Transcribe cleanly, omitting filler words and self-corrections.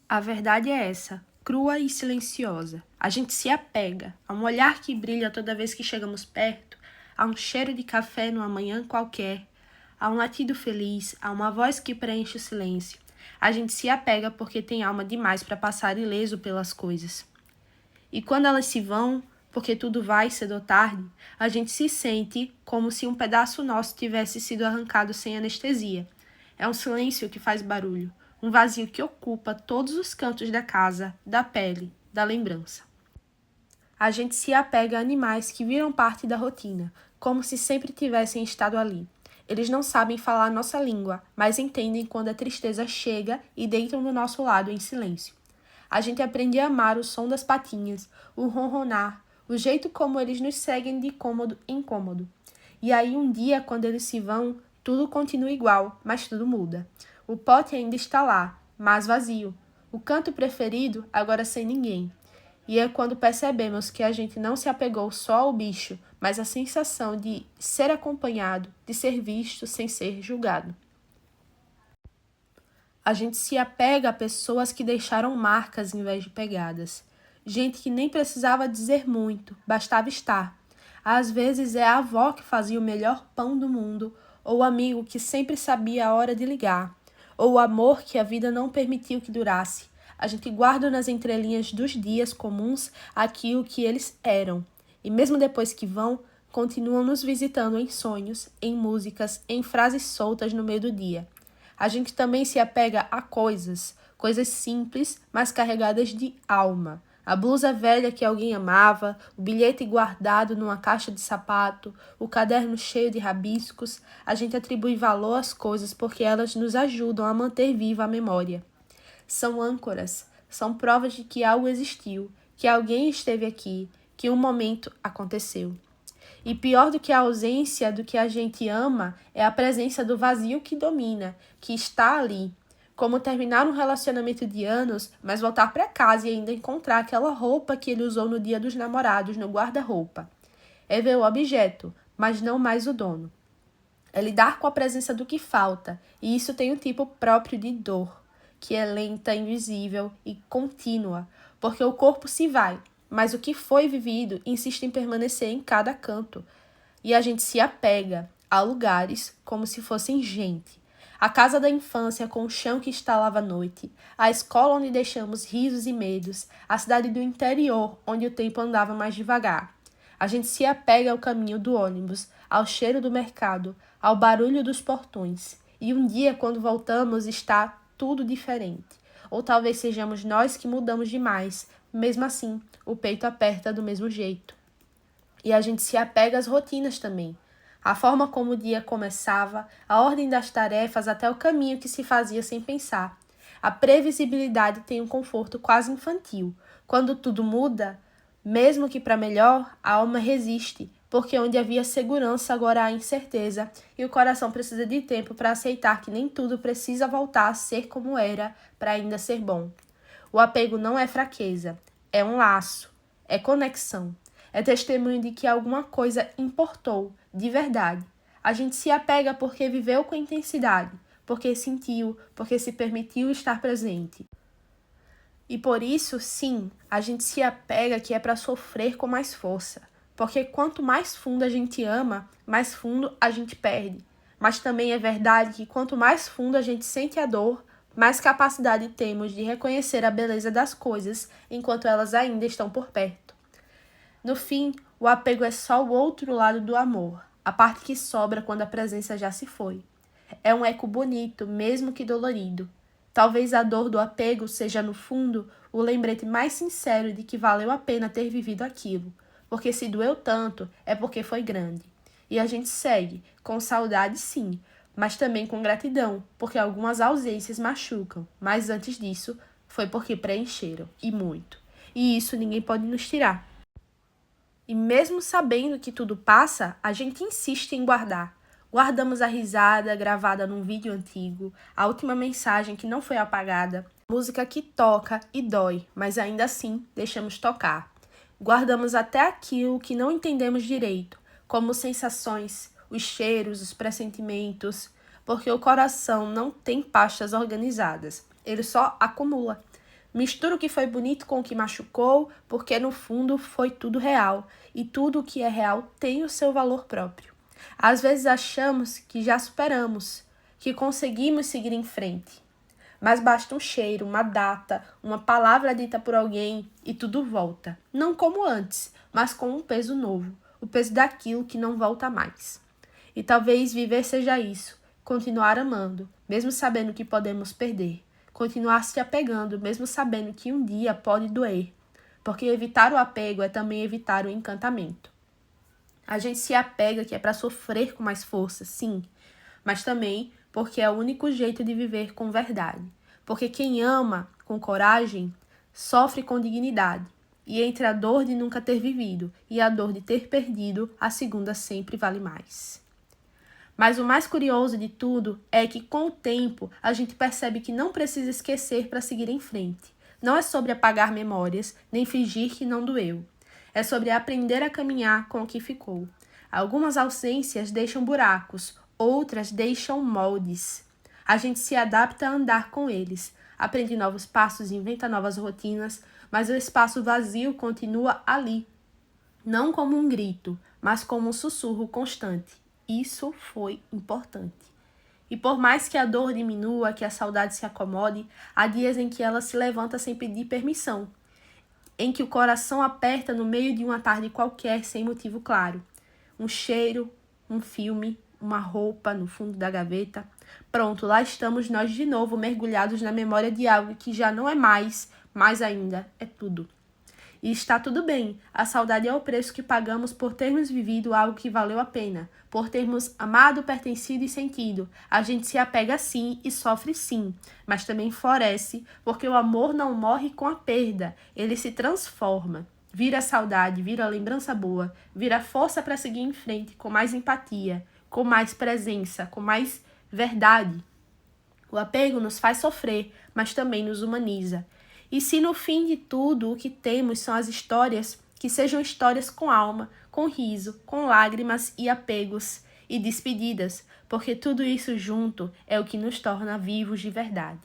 A verdade é essa, crua e silenciosa. A gente se apega a um olhar que brilha toda vez que chegamos perto, a um cheiro de café numa manhã qualquer, a um latido feliz, a uma voz que preenche o silêncio. A gente se apega porque tem alma demais para passar ileso pelas coisas. E quando elas se vão, porque tudo vai cedo ou tarde, a gente se sente como se um pedaço nosso tivesse sido arrancado sem anestesia. É um silêncio que faz barulho, um vazio que ocupa todos os cantos da casa, da pele, da lembrança. A gente se apega a animais que viram parte da rotina, como se sempre tivessem estado ali. Eles não sabem falar nossa língua, mas entendem quando a tristeza chega e deitam do nosso lado em silêncio. A gente aprende a amar o som das patinhas, o ronronar, o jeito como eles nos seguem de cômodo em cômodo. E aí um dia, quando eles se vão, tudo continua igual, mas tudo muda. O pote ainda está lá, mas vazio. O canto preferido, agora sem ninguém. E é quando percebemos que a gente não se apegou só ao bicho, mas à sensação de ser acompanhado, de ser visto sem ser julgado. A gente se apega a pessoas que deixaram marcas em vez de pegadas. Gente que nem precisava dizer muito, bastava estar. Às vezes é a avó que fazia o melhor pão do mundo, ou o amigo que sempre sabia a hora de ligar, ou o amor que a vida não permitiu que durasse. A gente guarda nas entrelinhas dos dias comuns aquilo que eles eram. E mesmo depois que vão, continuam nos visitando em sonhos, em músicas, em frases soltas no meio do dia. A gente também se apega a coisas simples, mas carregadas de alma. A blusa velha que alguém amava, o bilhete guardado numa caixa de sapato, o caderno cheio de rabiscos. A gente atribui valor às coisas porque elas nos ajudam a manter viva a memória. São âncoras, são provas de que algo existiu, que alguém esteve aqui, que um momento aconteceu. E pior do que a ausência do que a gente ama é a presença do vazio que domina, que está ali. Como terminar um relacionamento de anos, mas voltar para casa e ainda encontrar aquela roupa que ele usou no dia dos namorados no guarda-roupa. É ver o objeto, mas não mais o dono. É lidar com a presença do que falta, e isso tem um tipo próprio de dor, que é lenta, invisível e contínua, porque o corpo se vai, mas o que foi vivido insiste em permanecer em cada canto. E a gente se apega a lugares como se fossem gente. A casa da infância com o chão que estalava à noite, a escola onde deixamos risos e medos, a cidade do interior onde o tempo andava mais devagar. A gente se apega ao caminho do ônibus, ao cheiro do mercado, ao barulho dos portões. E um dia, quando voltamos, está tudo diferente. Ou talvez sejamos nós que mudamos demais. Mesmo assim, o peito aperta do mesmo jeito. E a gente se apega às rotinas também. A forma como o dia começava, a ordem das tarefas até o caminho que se fazia sem pensar. A previsibilidade tem um conforto quase infantil. Quando tudo muda, mesmo que para melhor, a alma resiste, porque onde havia segurança agora há incerteza e o coração precisa de tempo para aceitar que nem tudo precisa voltar a ser como era para ainda ser bom. O apego não é fraqueza, é um laço, é conexão, é testemunho de que alguma coisa importou, de verdade. A gente se apega porque viveu com intensidade, porque sentiu, porque se permitiu estar presente. E por isso, sim, a gente se apega que é para sofrer com mais força. Porque quanto mais fundo a gente ama, mais fundo a gente perde. Mas também é verdade que quanto mais fundo a gente sente a dor, mais capacidade temos de reconhecer a beleza das coisas enquanto elas ainda estão por perto. No fim, o apego é só o outro lado do amor, a parte que sobra quando a presença já se foi. É um eco bonito, mesmo que dolorido. Talvez a dor do apego seja, no fundo, o lembrete mais sincero de que valeu a pena ter vivido aquilo, porque se doeu tanto, é porque foi grande. E a gente segue, com saudade sim, mas também com gratidão, porque algumas ausências machucam, mas antes disso, foi porque preencheram, e muito. E isso ninguém pode nos tirar. E mesmo sabendo que tudo passa, a gente insiste em guardar. Guardamos a risada gravada num vídeo antigo, a última mensagem que não foi apagada, música que toca e dói, mas ainda assim deixamos tocar. Guardamos até aquilo que não entendemos direito, como sensações, os cheiros, os pressentimentos, porque o coração não tem pastas organizadas, ele só acumula. Mistura o que foi bonito com o que machucou, porque no fundo foi tudo real, e tudo o que é real tem o seu valor próprio. Às vezes achamos que já superamos, que conseguimos seguir em frente. Mas basta um cheiro, uma data, uma palavra dita por alguém e tudo volta. Não como antes, mas com um peso novo, o peso daquilo que não volta mais. E talvez viver seja isso, continuar amando, mesmo sabendo que podemos perder. Continuar se apegando, mesmo sabendo que um dia pode doer. Porque evitar o apego é também evitar o encantamento. A gente se apega que é para sofrer com mais força, sim, mas também porque é o único jeito de viver com verdade. Porque quem ama com coragem sofre com dignidade. E entre a dor de nunca ter vivido e a dor de ter perdido, a segunda sempre vale mais. Mas o mais curioso de tudo é que, com o tempo, a gente percebe que não precisa esquecer para seguir em frente. Não é sobre apagar memórias, nem fingir que não doeu. É sobre aprender a caminhar com o que ficou. Algumas ausências deixam buracos, outras deixam moldes. A gente se adapta a andar com eles, aprende novos passos e inventa novas rotinas, mas o espaço vazio continua ali. Não como um grito, mas como um sussurro constante. Isso foi importante. E por mais que a dor diminua, que a saudade se acomode, há dias em que ela se levanta sem pedir permissão, em que o coração aperta no meio de uma tarde qualquer sem motivo claro. Um cheiro, um filme, uma roupa no fundo da gaveta. Pronto, lá estamos nós de novo mergulhados na memória de algo que já não é mais ainda é tudo. E está tudo bem, a saudade é o preço que pagamos por termos vivido algo que valeu a pena, por termos amado, pertencido e sentido. A gente se apega sim e sofre sim, mas também floresce, porque o amor não morre com a perda, ele se transforma. Vira saudade, vira lembrança boa, vira força para seguir em frente com mais empatia, com mais presença, com mais verdade. O apego nos faz sofrer, mas também nos humaniza. E se no fim de tudo o que temos são as histórias, que sejam histórias com alma, com riso, com lágrimas e apegos e despedidas, porque tudo isso junto é o que nos torna vivos de verdade.